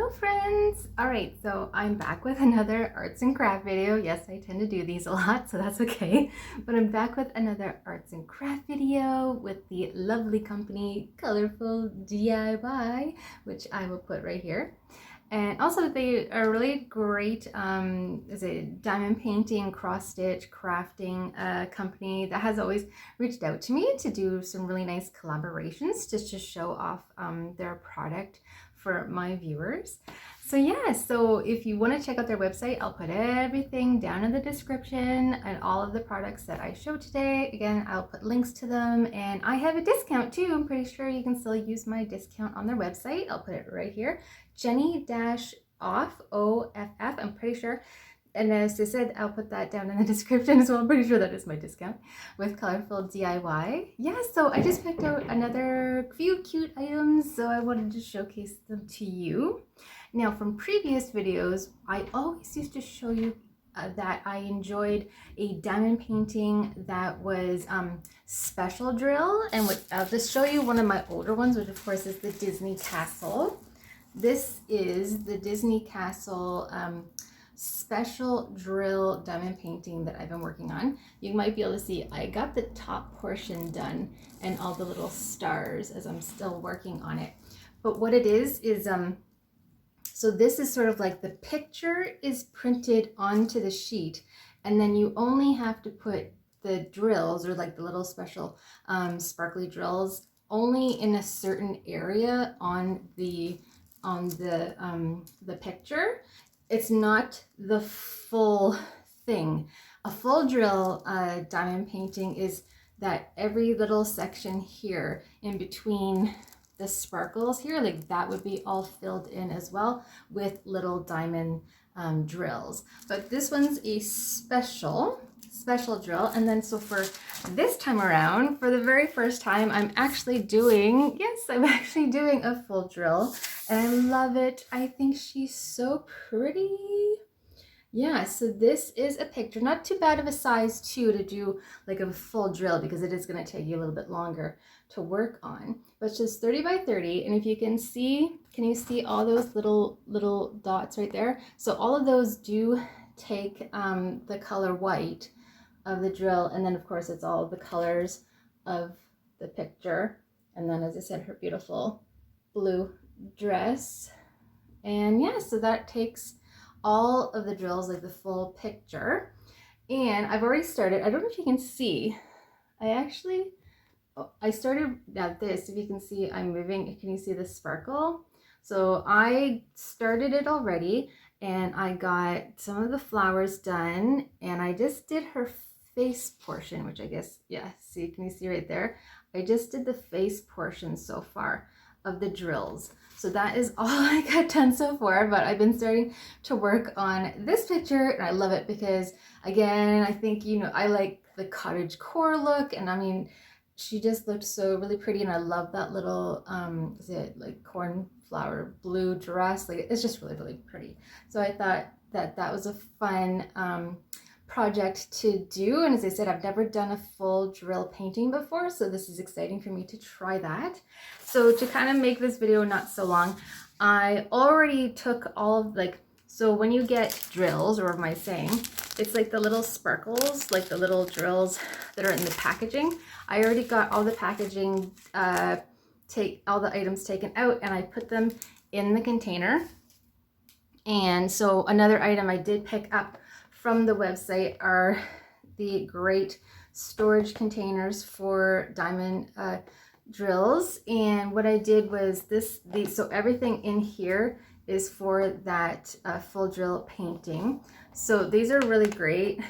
Hello friends! Alright, so I'm back with another arts and craft video. Yes, I tend to do these a lot, so that's okay. But I'm back with another arts and craft video with the lovely company Colorfuldiy, which I will put right here. And also they are really great as a diamond painting, cross stitch, crafting company that has always reached out to me to do some really nice collaborations just to show off their product for my viewers. So yeah, so if you want to check out their website, I'll put everything down in the description and all of the products that I showed today. Again, I'll put links to them, and I have a discount too. I'm pretty sure you can still use my discount on their website. I'll put it right here. Jenny-off, OFF, I'm pretty sure. And as I said, I'll put that down in the description as well. I'm pretty sure that is my discount with Colorfuldiy. Yeah, so I just picked out another few cute items, so I wanted to showcase them to you. Now, from previous videos, I always used to show you that I enjoyed a diamond painting that was special drill. And I'll just show you one of my older ones, which of course is the Disney Castle. This is the Disney Castle special drill diamond painting that I've been working on. You might be able to see I got the top portion done and all the little stars as I'm still working on it. But what it is so this is sort of like the picture is printed onto the sheet, and then you only have to put the drills, or like the little special sparkly drills, only in a certain area on the picture. It's not the full thing. A full drill diamond painting is that every little section here in between the sparkles here, like that would be all filled in as well with little diamond drills. But this one's a special drill. And then so for this time around, for the very first time, I'm actually doing a full drill, and I love it. I think she's so pretty. Yeah, so this is a picture, not too bad of a size too to do like a full drill, because it is going to take you a little bit longer to work on, but it's just 30 by 30. And if you can see, can you see all those little dots right there? So all of those do take the color white of the drill, and then of course it's all the colors of the picture, and then as I said, her beautiful blue dress. And yeah, so that takes all of the drills, like the full picture. And I've already started, I don't know if you can see, I started at this, if you can see, I'm moving, can you see the sparkle? So I started it already, and I got some of the flowers done, and I just did her face portion, which I guess, yeah, see, can you see right there? I just did the face portion so far of the drills. So that is all I got done so far, but I've been starting to work on this picture, and I love it because, again, I think, you know, I like the cottagecore look, and I mean, she just looked so really pretty, and I love that little, is it like cornflower blue dress? Like, it's just really, really pretty. So I thought that was a fun project to do, and as I said, I've never done a full drill painting before, so this is exciting for me to try that. So to kind of make this video not so long, I already took all of, like, so when you get drills, or what am I saying, it's like the little sparkles, like the little drills that are in the packaging. I already got all the packaging, all the items taken out, and I put them in the container. And so another item I did pick up from the website are the great storage containers for diamond drills. And what I did was so everything in here is for that full drill painting. So these are really great.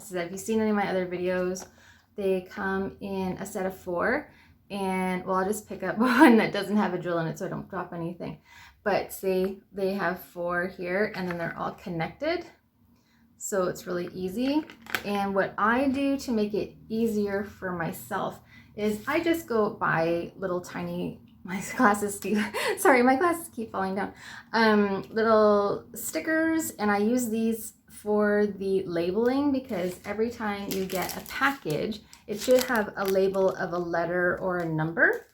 So if you've seen any of my other videos, they come in a set of 4. And well, I'll just pick up one that doesn't have a drill in it so I don't drop anything. But see, they have 4 here, and then they're all connected. So it's really easy. And what I do to make it easier for myself is I just go buy little tiny, my glasses keep falling down, little stickers, and I use these for the labeling, because every time you get a package, it should have a label of a letter or a number.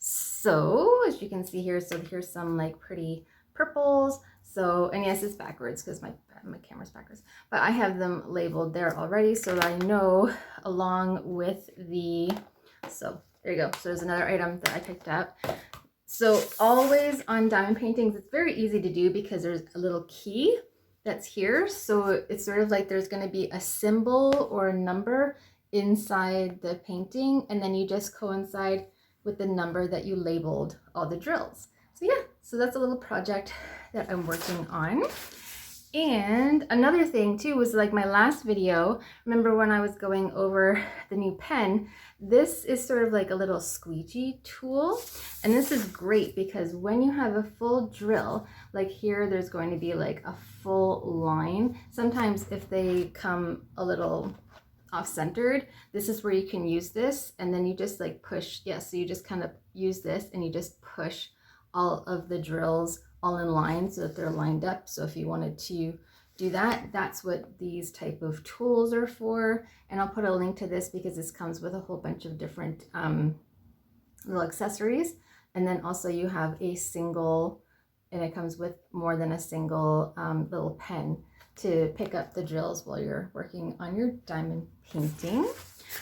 So as you can see here, so here's some like pretty purples. So, and yes, it's backwards because my camera's backwards, but I have them labeled there already so that I know along with the, so there you go. So there's another item that I picked up. So always on diamond paintings, it's very easy to do because there's a little key that's here. So it's sort of like there's going to be a symbol or a number inside the painting, and then you just coincide with the number that you labeled all the drills. So yeah, so that's a little project that I'm working on. And another thing too was like my last video, remember when I was going over the new pen, this is sort of like a little squeegee tool. And this is great because when you have a full drill, like here, there's going to be like a full line. Sometimes if they come a little off-centered, this is where you can use this, and then you just like push, so you just kind of use this and you just push all of the drills all in line so that they're lined up. So if you wanted to do that, that's what these type of tools are for. And I'll put a link to this because this comes with a whole bunch of different little accessories. And then also you have a single, and it comes with more than a single little pen to pick up the drills while you're working on your diamond painting.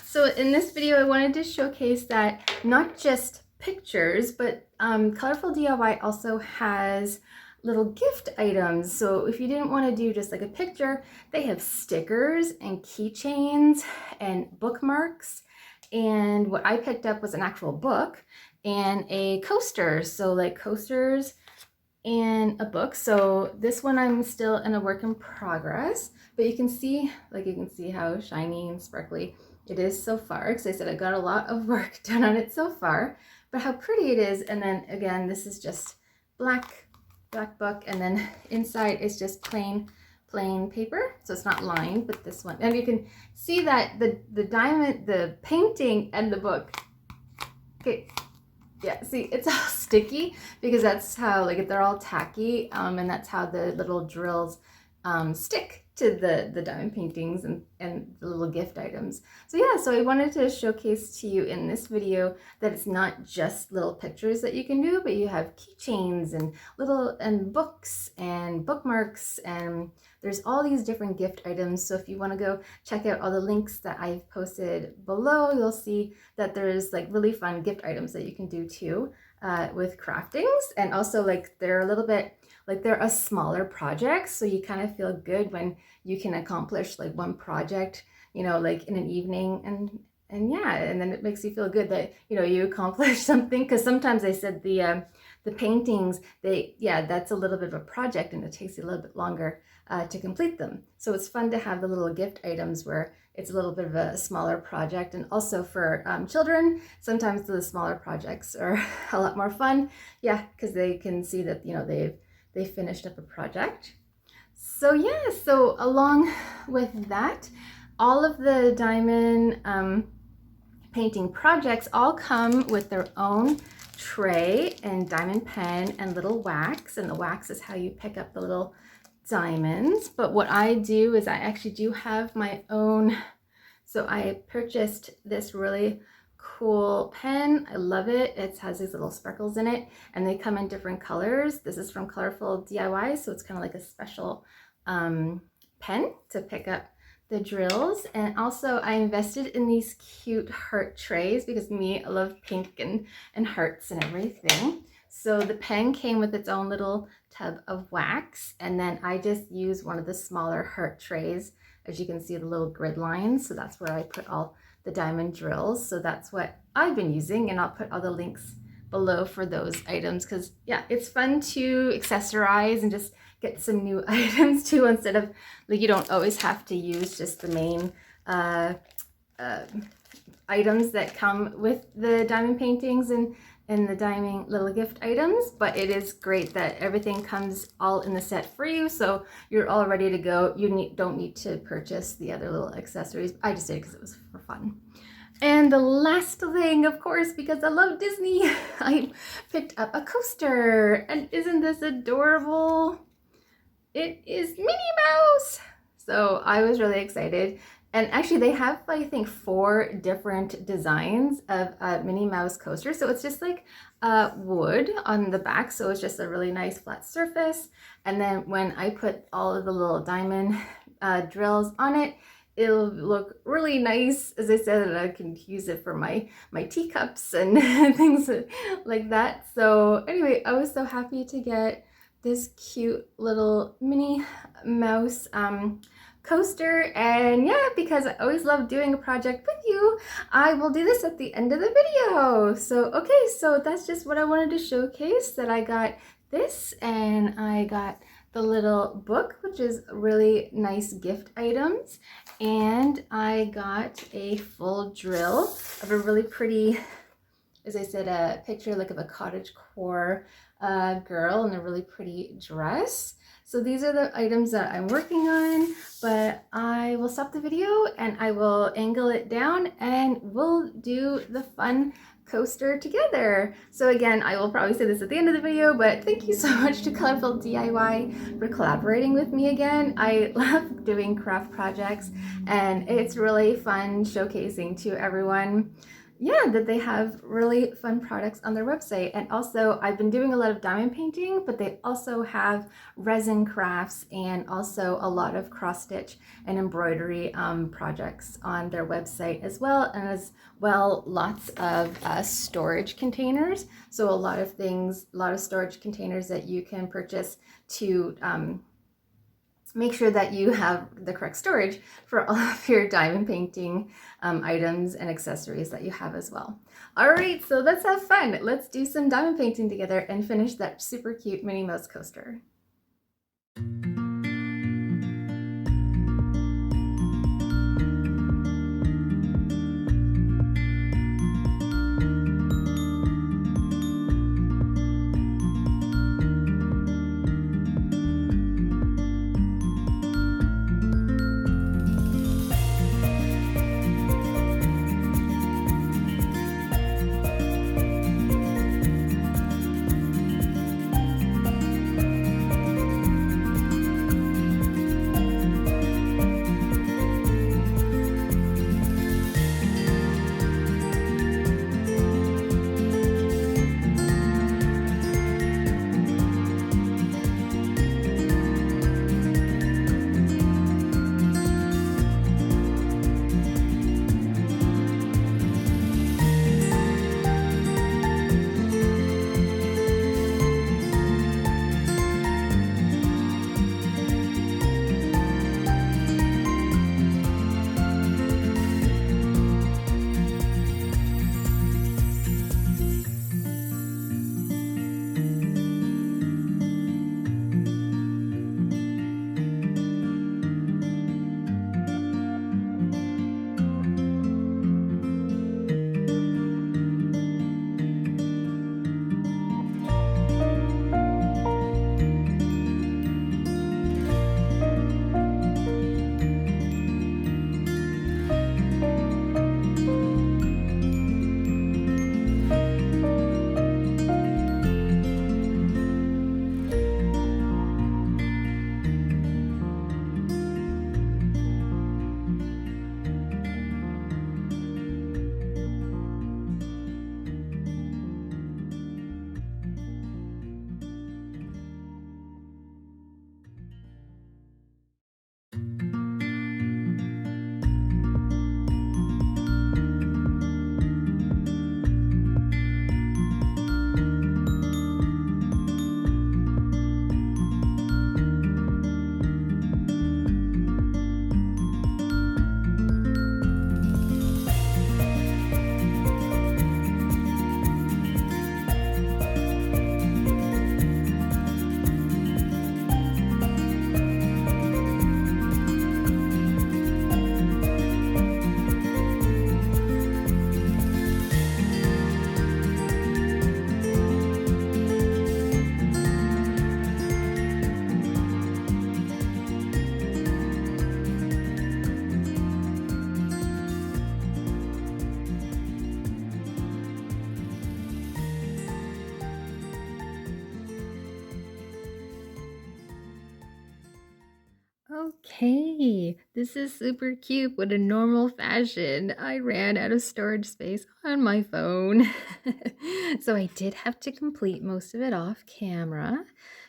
So in this video, I wanted to showcase that not just pictures, but Colorful DIY also has little gift items. So if you didn't want to do just like a picture, they have stickers and keychains and bookmarks. And what I picked up was an actual book and a coaster. So like coasters and a book. So this one I'm still in a work in progress, but you can see, how shiny and sparkly it is so far. Because I said I got a lot of work done on it so far, but how pretty it is. And then again, this is just black book, and then inside is just plain paper, so it's not lined. But this one, and you can see that the diamond, the painting and the book, okay, yeah, see, it's all sticky because that's how, like, they're all tacky, and that's how the little drills stick to the diamond paintings and the little gift items. So yeah, so I wanted to showcase to you in this video that it's not just little pictures that you can do, but you have keychains and books and bookmarks, and there's all these different gift items. So if you want to go check out all the links that I've posted below, you'll see that there's like really fun gift items that you can do too with craftings. And also, like, they're a little bit, like, they're a smaller project, so you kind of feel good when you can accomplish like one project, you know, like in an evening, and yeah, and then it makes you feel good that, you know, you accomplished something. Because sometimes they said the paintings, that's a little bit of a project and it takes you a little bit longer to complete them. So it's fun to have the little gift items where it's a little bit of a smaller project. And also for children, sometimes the smaller projects are a lot more fun, because they can see that, you know, they finished up a project. So yeah, so along with that, all of the diamond painting projects all come with their own tray and diamond pen and little wax, and the wax is how you pick up the little diamonds. But what I do is I actually do have my own. So I purchased this really cool pen. I love it. It has these little sparkles in it, and they come in different colors. This is from Colorfuldiy, so it's kind of like a special pen to pick up the drills. And also I invested in these cute heart trays because I love pink and hearts and everything. So the pen came with its own little tub of wax, and then I just used one of the smaller heart trays. As you can see, the little grid lines, so that's where I put all the diamond drills. So that's what I've been using, and I'll put all the links below for those items, because yeah, it's fun to accessorize and just get some new items too, instead of, like, you don't always have to use just the main items that come with the diamond paintings and the diamond little gift items. But it is great that everything comes all in the set for you, so you're all ready to go. You don't need to purchase the other little accessories. I just did it because it was for fun. And the last thing, of course, because I love Disney, I picked up a coaster. And isn't this adorable? It is Minnie Mouse. So I was really excited And actually they have, I think, 4 different designs of a Minnie Mouse coaster. So it's just like wood on the back. So it's just a really nice flat surface. And then when I put all of the little diamond drills on it, it'll look really nice. As I said, I can use it for my teacups and things like that. So anyway, I was so happy to get this cute little Minnie Mouse coaster. And yeah, because I always love doing a project with you, I will do this at the end of the video. So okay, so that's just what I wanted to showcase, that I got this, and I got the little book, which is really nice gift items, and I got a full drill of a really pretty, as I said, a picture like of a cottagecore girl in a really pretty dress. So these are the items that I'm working on, but I will stop the video and I will angle it down and we'll do the fun coaster together. So again, I will probably say this at the end of the video, but thank you so much to Colorful DIY for collaborating with me again. I love doing craft projects and it's really fun showcasing to everyone, yeah, that they have really fun products on their website. And also I've been doing a lot of diamond painting, but they also have resin crafts and also a lot of cross stitch and embroidery projects on their website as well. And as well, lots of storage containers. So a lot of things, a lot of storage containers that you can purchase to make sure that you have the correct storage for all of your diamond painting items and accessories that you have as well. All right, so let's have fun. Let's do some diamond painting together and finish that super cute Minnie Mouse coaster. Okay, this is super cute, but in normal fashion, I ran out of storage space on my phone. So I did have to complete most of it off camera,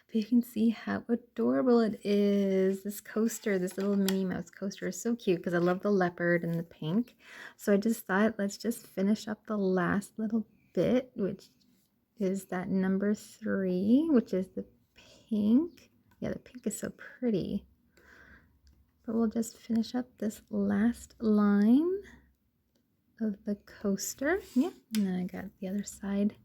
but you can see how adorable it is. This coaster, this little Minnie Mouse coaster is so cute because I love the leopard and the pink. So I just thought, let's just finish up the last little bit, which is that number 3, which is the pink. Yeah, the pink is so pretty. But we'll just finish up this last line of the coaster. Yeah, and then I got the other side.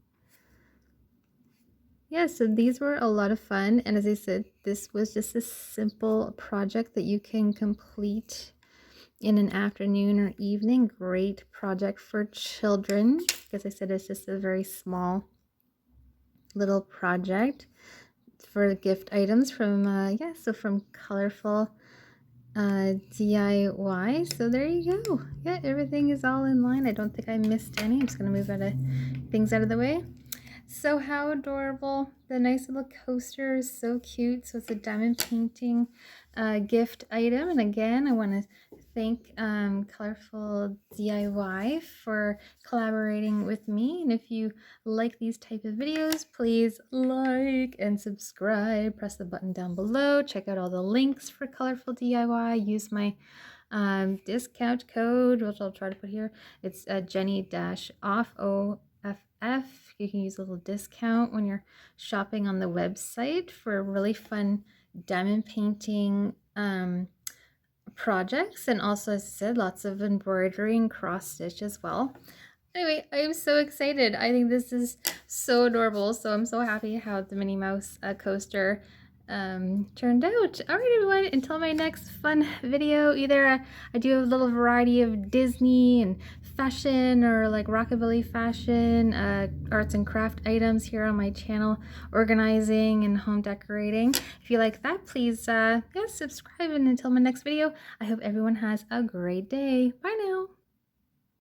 Yeah, so these were a lot of fun. And as I said, this was just a simple project that you can complete in an afternoon or evening. Great project for children. Because I said it's just a very small little project for gift items from, so from Colorful DIY. So there you go. Yeah, everything is all in line. I don't think I missed any. I'm just going to move things out of the way. So how adorable. The nice little coaster is so cute. So it's a diamond painting gift item. And again, I want to thank Colorful DIY for collaborating with me. And if you like these type of videos, please like and subscribe. Press the button down below. Check out all the links for Colorful DIY. Use my discount code, which I'll try to put here. It's Jenny-off OFF. You can use a little discount when you're shopping on the website for really fun diamond painting projects, and also, as I said, lots of embroidery and cross stitch as well. Anyway, I am so excited. I think this is so adorable. So I'm so happy how the Minnie Mouse coaster turned out. All right, everyone, until my next fun video, either I do a little variety of Disney and fashion, or like rockabilly fashion, arts and craft items here on my channel, organizing and home decorating. If you like that, please subscribe. And until my next video, I hope everyone has a great day. Bye now.